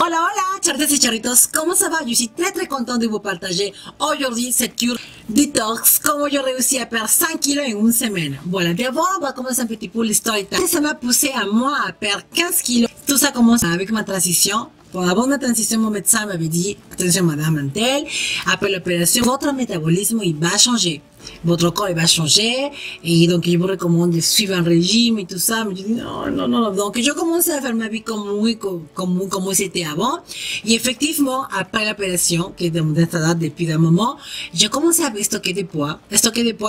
Hola, hola, charretas et charritos, comment ça va? Je suis très content de vous partager aujourd'hui cette cure détox, comment j'ai réussi à perdre 5 kilos en une semaine. Voilà, d'abord, on va commencer un petit peu l'histoire. Ça m'a poussé à moi à perdre 15 kilos. Tout ça commence avec ma transition. Avant ma transition, mon médecin m'avait dit, attention madame Antel, après l'opération, votre métabolisme, il va changer. Votre corps, il va changer. Et donc, je vous recommande de suivre un régime et tout ça. Mais je dis, non. Donc, je commençais à faire ma vie comme c'était avant. Et effectivement, après l'opération, qui est de date depuis un moment, j'ai commencé à stocker des poids.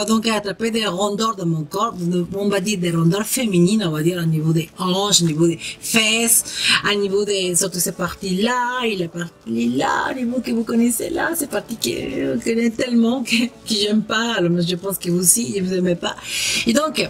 Donc, à attraper des rondeurs de mon corps. On va dire des rondeurs féminines, on va dire, au niveau des hanches, au niveau des fesses, au niveau des, surtout ces parties-là, et la partie là, les mots que vous connaissez là, ces parties que je connais tellement que j'aime pas. Alors, je pense que vous aussi, vous n'aimez pas. Et donc,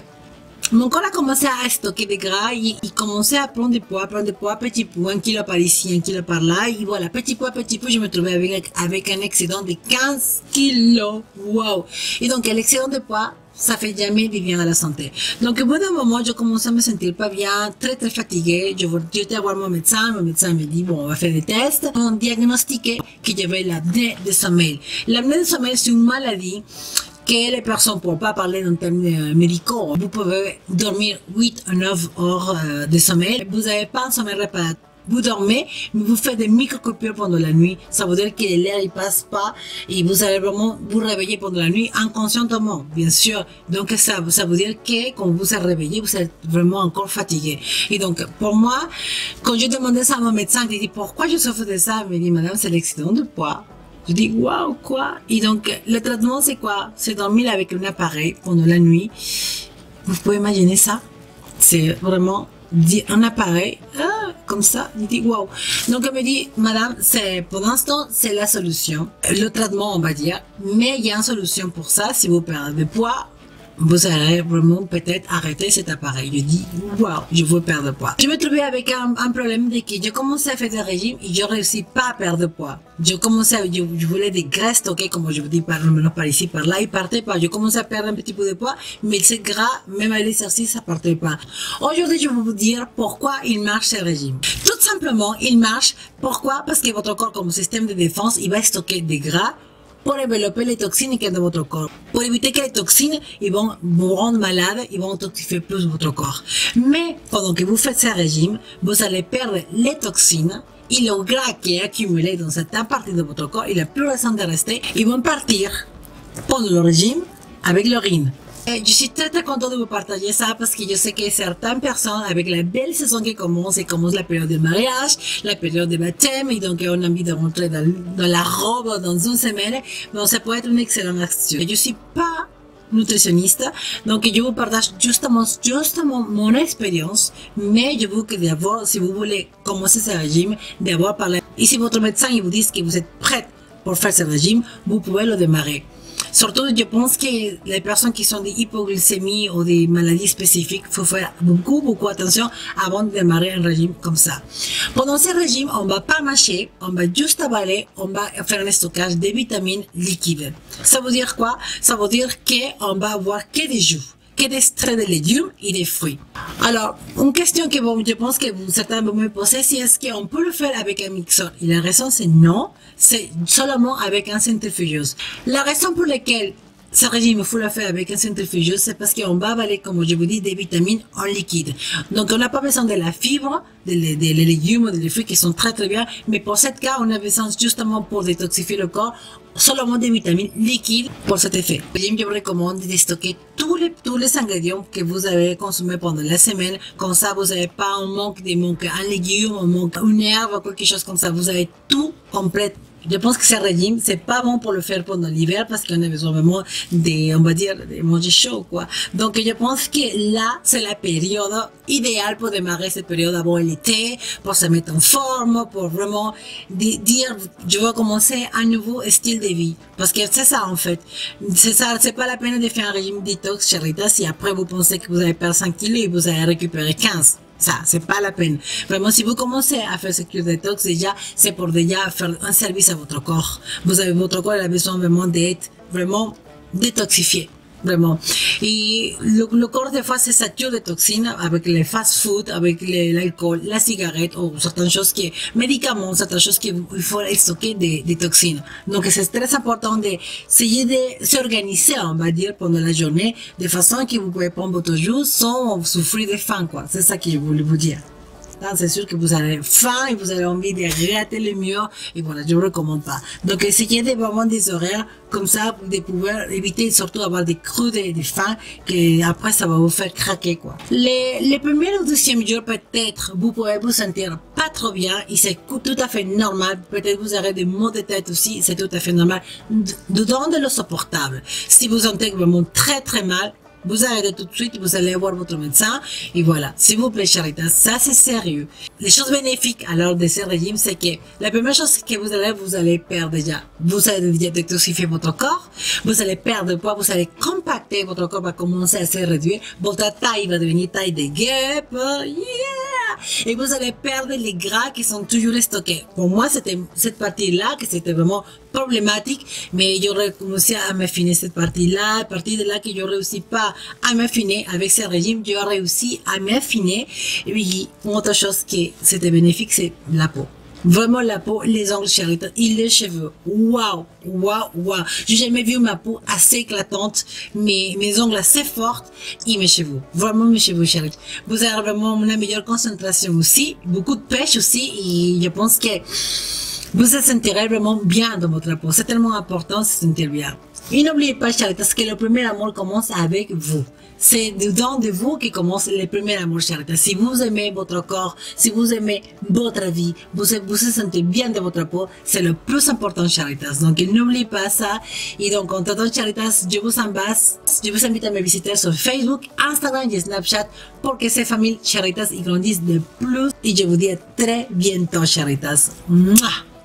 mon corps a commencé à stocker des gras, il commençait à prendre des poids, petit peu, 1 kilo par ici, 1 kilo par là, et voilà, petit peu, je me trouvais avec un excédent de 15 kilos. Wow! Et donc, l'excédent de poids, ça fait jamais du bien à la santé. Donc, au bout d'un moment, je commençais à me sentir pas bien, très fatiguée. J'étais voir mon médecin me dit, bon, on va faire des tests. On diagnostiquait que j'avais l'apnée de sommeil. L'apnée de sommeil, c'est une maladie que les personnes ne pourront pas parler en termes médicaux. Vous pouvez dormir 8 à 9 heures de sommeil. Vous n'avez pas un sommeil réparateur. Vous dormez, mais vous faites des micro-coupures pendant la nuit. Ça veut dire que l'air ne passe pas et vous allez vraiment vous réveiller pendant la nuit inconscientement, bien sûr. Donc ça veut dire que quand vous êtes réveillé, vous êtes vraiment encore fatigué. Et donc pour moi, quand je demandais ça à mon médecin, il dit pourquoi je souffre de ça, il me dit madame, c'est l'excédent de poids. Je dis, waouh, quoi? Et donc, le traitement, c'est quoi? C'est dormir avec un appareil pendant la nuit. Vous pouvez imaginer ça? C'est vraiment un appareil, comme ça. Je dis, waouh. Donc, elle me dit, madame, pour l'instant, c'est la solution. Le traitement, on va dire. Mais il y a une solution pour ça. Si vous perdez de poids, vous allez vraiment peut-être arrêter cet appareil. Je dis, waouh, je veux perdre de poids. Je me trouvais avec un problème de que je commençais à faire des régimes et je ne réussis pas à perdre de poids. Je voulais des graisses stockées, comme je vous dis, par ici, par là, il partait pas. Je commençais à perdre un petit peu de poids, mais c'est gras, même à l'exercice, ça partait pas. Aujourd'hui, je vais vous dire pourquoi il marche ce régime. Tout simplement, il marche. Pourquoi? Parce que votre corps, comme système de défense, il va stocker des gras pour développer les toxines qui sont dans votre corps. Pour éviter que les toxines, ils vont vous rendre malade, ils vont toxifier plus votre corps. Mais, pendant que vous faites ce régime, vous allez perdre les toxines et le gras qui est accumulé dans cette partie de votre corps, il n'a plus raison de rester. Ils vont partir pendant le régime avec l'urine. Je suis très content de vous partager ça parce que je sais que certaines personnes, avec la belle saison qui commence la période de mariage, la période de baptême, et donc on a envie de rentrer dans la robe dans une semaine, bon, ça peut être une excellente action. Je suis pas nutritionniste, donc je vous partage justement mon expérience, mais je veux que d'abord, si vous voulez commencer ce régime, d'abord parler. Et si votre médecin il vous dit que vous êtes prête pour faire ce régime, vous pouvez le démarrer. Surtout, je pense que les personnes qui sont des hypoglycémies ou des maladies spécifiques, il faut faire beaucoup attention avant de démarrer un régime comme ça. Pendant ce régime, on va pas mâcher, on va juste avaler, on va faire un stockage des vitamines liquides. Ça veut dire quoi? Ça veut dire qu'on va avoir que des jus, que des extraits de légumes et des fruits. Alors, une question que je pense que certains vont me poser, c'est est-ce qu'on peut le faire avec un mixeur? Et la raison, c'est non, c'est seulement avec un centrifugeuse. La raison pour laquelle ce régime, il faut le faire avec un centrifugeuse, c'est parce qu'on va avaler, comme je vous dis, des vitamines en liquide. Donc, on n'a pas besoin de la fibre, des légumes, des fruits qui sont très bien, mais pour ce cas, on a besoin justement pour détoxifier le corps, seulement des vitamines liquides pour cet effet. Je vous recommande de stocker tous les ingrédients que vous avez consommés pendant la semaine. Comme ça, vous n'avez pas un manque un légume, un manque une herbe, quelque chose comme ça. Vous avez tout complet. Je pense que ce régime, c'est pas bon pour le faire pendant l'hiver parce qu'on a besoin vraiment on va dire, de manger chaud, quoi. Donc, je pense que là, c'est la période idéale pour démarrer cette période avant l'été, pour se mettre en forme, pour vraiment dire, je veux commencer un nouveau style de vie. Parce que c'est ça, en fait. C'est ça, c'est pas la peine de faire un régime détox, Charita, si après vous pensez que vous allez perdre 5 kilos et vous allez récupérer 15. Ça, c'est pas la peine. Vraiment, si vous commencez à faire ce cure détox, déjà, c'est pour déjà faire un service à votre corps. Votre corps a besoin vraiment d'être vraiment détoxifié. Vraiment. Et le corps, des fois, se sature de toxines avec les fast-food, avec l'alcool, la cigarette, ou certaines choses qui, médicaments, certaines choses qu'il faut stocker des toxines. Donc, c'est très important d'essayer de s'organiser, on va dire, pendant la journée, de façon que vous pouvez prendre votre jus sans souffrir de faim, quoi. C'est ça que je voulais vous dire. C'est sûr que vous avez faim et vous avez envie de rater le mur et voilà, je ne recommande pas. Donc essayez de vraiment des horaires comme ça de pouvoir éviter surtout d'avoir des creux de faim que après ça va vous faire craquer quoi. Les premiers ou deuxième jours peut-être vous pouvez vous sentir pas trop bien et c'est tout à fait normal. Peut-être vous aurez des maux de tête aussi, c'est tout à fait normal. Dedans de l'eau supportable. Si vous sentez vraiment très mal, vous arrêtez tout de suite, vous allez voir votre médecin, et voilà. S'il vous plaît, Charitas, ça c'est sérieux. Les choses bénéfiques alors de ce régime, c'est que la première chose que vous allez perdre déjà, vous allez détoxifier votre corps, vous allez perdre poids, vous allez compacter, votre corps va commencer à se réduire, votre taille va devenir taille de guêpe, yeah! Et vous allez perdre les gras qui sont toujours stockés. Pour moi, c'était cette partie-là que c'était vraiment problématique, mais j'aurais commencé à m'affiner cette partie-là, à partir de là que je réussis pas à m'affiner avec ce régime, j'ai réussi à m'affiner. Et puis, autre chose qui c'était bénéfique, c'est la peau. Vraiment la peau, les ongles, Charitas, et les cheveux. Waouh, waouh, waouh. J'ai jamais vu ma peau assez éclatante, mes ongles assez fortes et mes cheveux. Vraiment mes cheveux, Charitas. Vous avez vraiment une meilleure concentration aussi, beaucoup de pêche aussi, et je pense que vous vous sentirez vraiment bien dans votre peau. C'est tellement important de se sentir bien. Et n'oubliez pas, Charitas, que le premier amour commence avec vous. C'est dedans de vous que commence le premier amour, Charitas. Si vous aimez votre corps, si vous aimez votre vie, vous vous sentez bien de votre peau, c'est le plus important, Charitas. Donc, n'oubliez pas ça. Et donc, en t'attendant, Charitas, je vous embrasse. Je vous invite à me visiter sur Facebook, Instagram et Snapchat pour que ces familles Charitas grandissent de plus. Et je vous dis à très bientôt, Charitas. Mouah!